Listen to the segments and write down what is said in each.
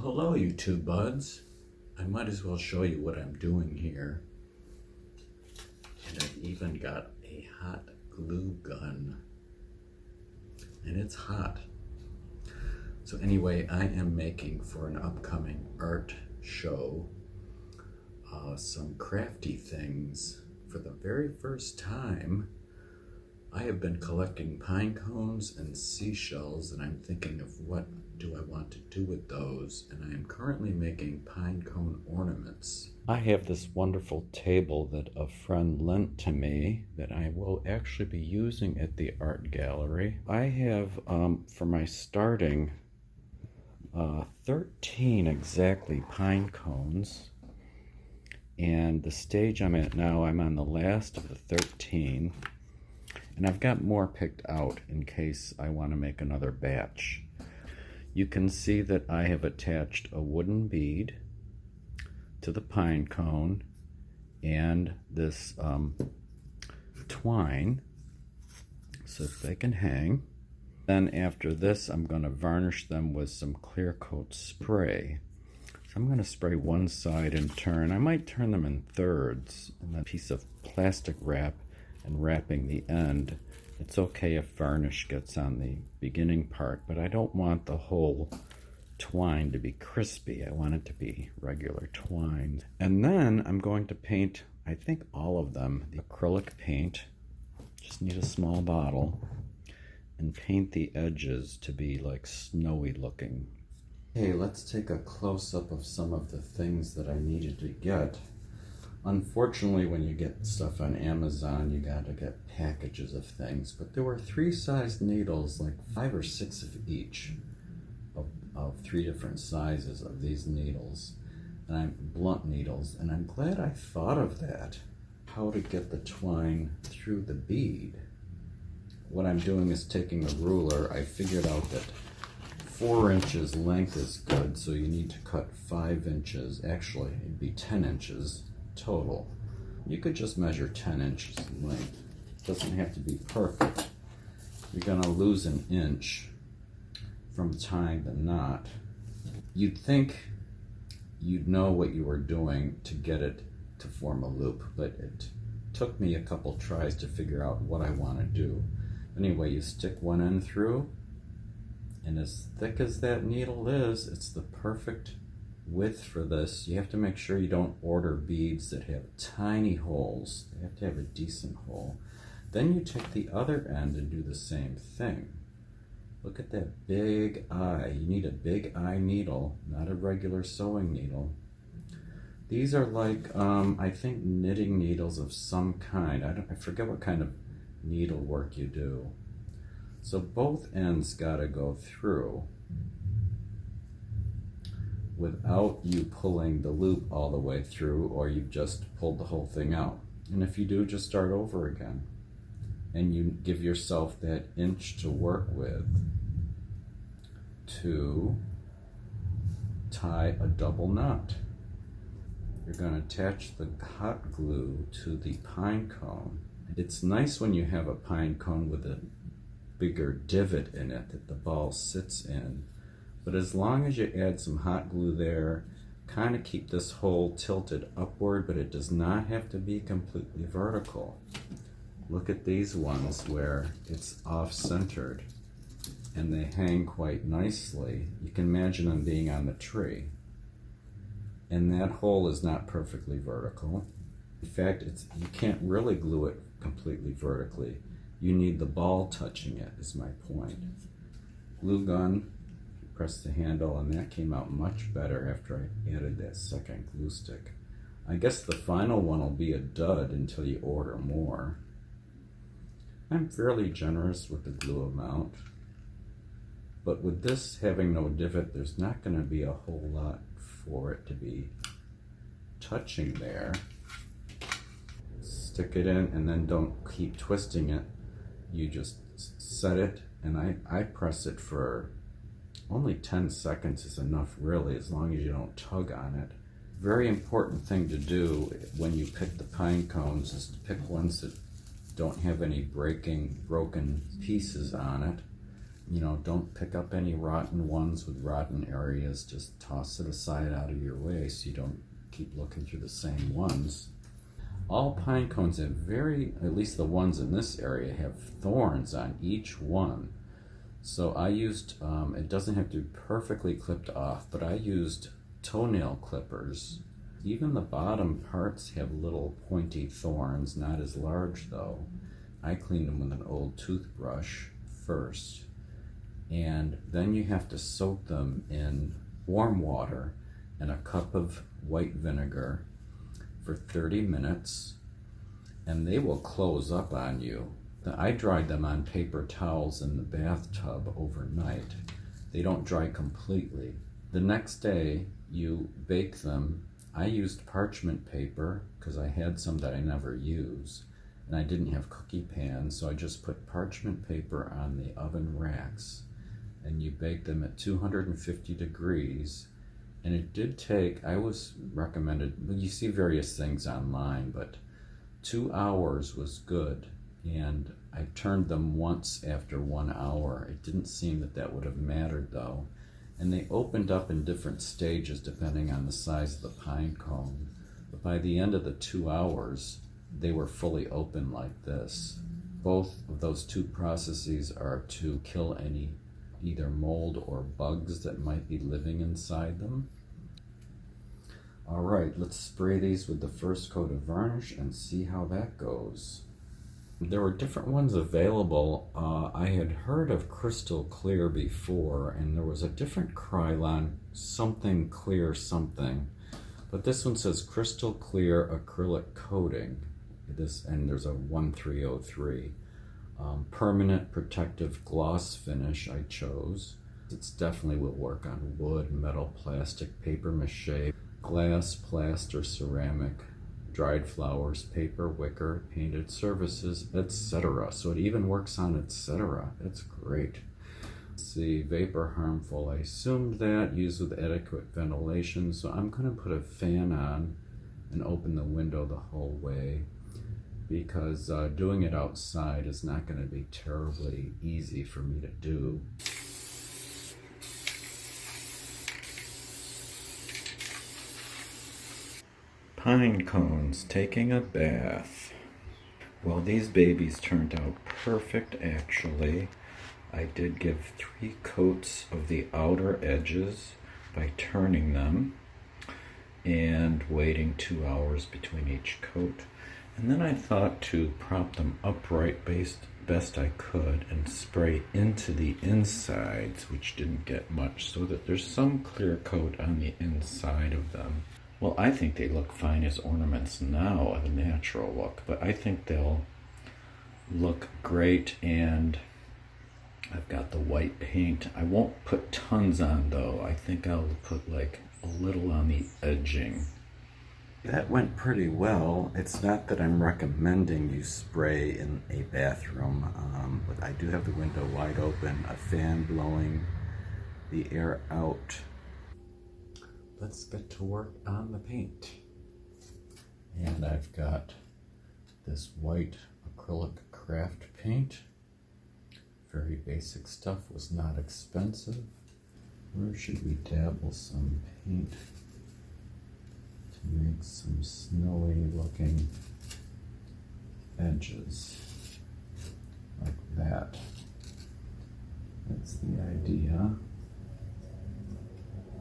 Hello, you two buds. I might as well show you what I'm doing here. And I've even got a hot glue gun. And it's hot. So anyway, I am making for an upcoming art show some crafty things. For the very first time, I have been collecting pine cones and seashells, and I'm thinking of what do I want to do with those, and I am currently making pine cone ornaments. I have this wonderful table that a friend lent to me that I will actually be using at the art gallery. I have, for my starting, 13 exactly pine cones, and the stage I'm at now, I'm on the last of the 13. And I've got more picked out in case I want to make another batch. You can see that I have attached a wooden bead to the pine cone and this twine so that they can hang. Then after this, I'm going to varnish them with some clear coat spray. So I'm going to spray one side in turn. I might turn them in thirds, and a piece of plastic wrap and wrapping the end. It's okay if varnish gets on the beginning part, but I don't want the whole twine to be crispy. I want it to be regular twine. And then I'm going to paint, I think all of them, the acrylic paint. Just need a small bottle, and paint the edges to be like snowy looking. Okay, let's take a close-up of some of the things that I needed to get. Unfortunately, when you get stuff on Amazon, you gotta get packages of things, but there were 3 sized needles, like 5 or 6 of each, of 3 different sizes of these needles, and I'm blunt needles, and I'm glad I thought of that, how to get the twine through the bead. What I'm doing is taking a ruler. I figured out that 4 inches length is good, so you need to cut 5 inches. Actually, it'd be 10 inches total. You could just measure 10 inches in length. It doesn't have to be perfect. You're gonna lose an inch from tying the knot. You'd think you'd know what you were doing to get it to form a loop, but it took me a couple tries to figure out what I want to do. Anyway, you stick one end through, and as thick as that needle is, it's the perfect width for this. You have to make sure you don't order beads that have tiny holes. They have to have a decent hole. Then you take the other end and do the same thing. Look at that big eye. You need a big eye needle, not a regular sewing needle. These are like, I think knitting needles of some kind. I forget what kind of needlework you do. So both ends gotta go through without you pulling the loop all the way through, or you've just pulled the whole thing out. And if you do, just start over again. And you give yourself that inch to work with to tie a double knot. You're going to attach the hot glue to the pine cone. It's nice when you have a pine cone with a bigger divot in it that the ball sits in. But as long as you add some hot glue there, kind of keep this hole tilted upward, but it does not have to be completely vertical. Look at these ones where it's off-centered and they hang quite nicely. You can imagine them being on the tree. And that hole is not perfectly vertical. In fact, you can't really glue it completely vertically. You need the ball touching it, is my point. Glue gun, press the handle, and that came out much better after I added that second glue stick. I guess the final one will be a dud until you order more. I'm fairly generous with the glue amount, but with this having no divot, there's not going to be a whole lot for it to be touching there. Stick it in and then don't keep twisting it. You just set it, and I press it for only 10 seconds is enough, really, as long as you don't tug on it. Very important thing to do when you pick the pine cones is to pick ones that don't have any broken pieces on it. You know, don't pick up any rotten ones with rotten areas. Just toss it aside out of your way so you don't keep looking through the same ones. All pine cones have at least the ones in this area, have thorns on each one. So I used, it doesn't have to be perfectly clipped off, but I used toenail clippers. Even the bottom parts have little pointy thorns, not as large though. I cleaned them with an old toothbrush first. And then you have to soak them in warm water and a cup of white vinegar for 30 minutes, and they will close up on you. I dried them on paper towels in the bathtub overnight. They don't dry completely. The next day, you bake them. I used parchment paper because I had some that I never use, and I didn't have cookie pans, so I just put parchment paper on the oven racks, and you bake them at 250 degrees. And it did take, I was recommended, well, you see various things online, but 2 hours was good. And I turned them once after 1 hour. It didn't seem that would have mattered though. And they opened up in different stages depending on the size of the pine cone. But by the end of the 2 hours, they were fully open like this. Both of those two processes are to kill any either mold or bugs that might be living inside them. All right, let's spray these with the first coat of varnish and see how that goes. There were different ones available. I had heard of Crystal Clear before, and there was a different Krylon, something clear something. But this one says Crystal Clear Acrylic Coating. And there's a 1303. Permanent protective gloss finish I chose. It's definitely will work on wood, metal, plastic, paper mache, glass, plaster, ceramic, dried flowers, paper, wicker, painted surfaces, etc. So it even works on etc. That's great. Let's see, vapor harmful. I assumed that, used with adequate ventilation. So I'm going to put a fan on and open the window the whole way, because doing it outside is not going to be terribly easy for me to do. Pine cones taking a bath. Well, these babies turned out perfect actually. I did give 3 coats of the outer edges by turning them and waiting 2 hours between each coat. And then I thought to prop them upright best I could and spray into the insides, which didn't get much, so that there's some clear coat on the inside of them. Well, I think they look fine as ornaments now, a natural look, but I think they'll look great. And I've got the white paint. I won't put tons on though. I think I'll put like a little on the edging. That went pretty well. It's not that I'm recommending you spray in a bathroom, but I do have the window wide open, a fan blowing the air out. Let's get to work on the paint. And I've got this white acrylic craft paint. Very basic stuff, was not expensive. Where should we dabble some paint to make some snowy looking edges like that? That's the idea.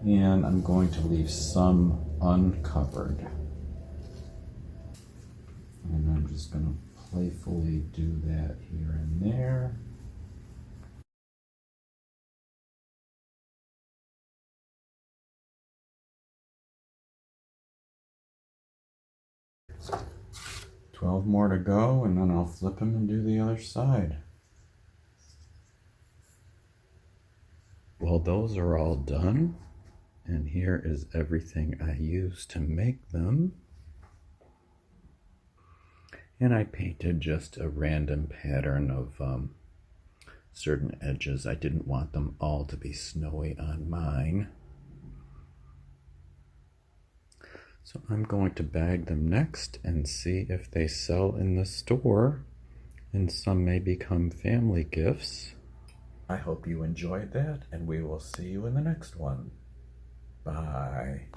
And I'm going to leave some uncovered. And I'm just going to playfully do that here and there. $12 more to go, and then I'll flip them and do the other side. Well, those are all done. And here is everything I used to make them. And I painted just a random pattern of certain edges. I didn't want them all to be snowy on mine. So I'm going to bag them next and see if they sell in the store. And some may become family gifts. I hope you enjoyed that, and we will see you in the next one. Bye.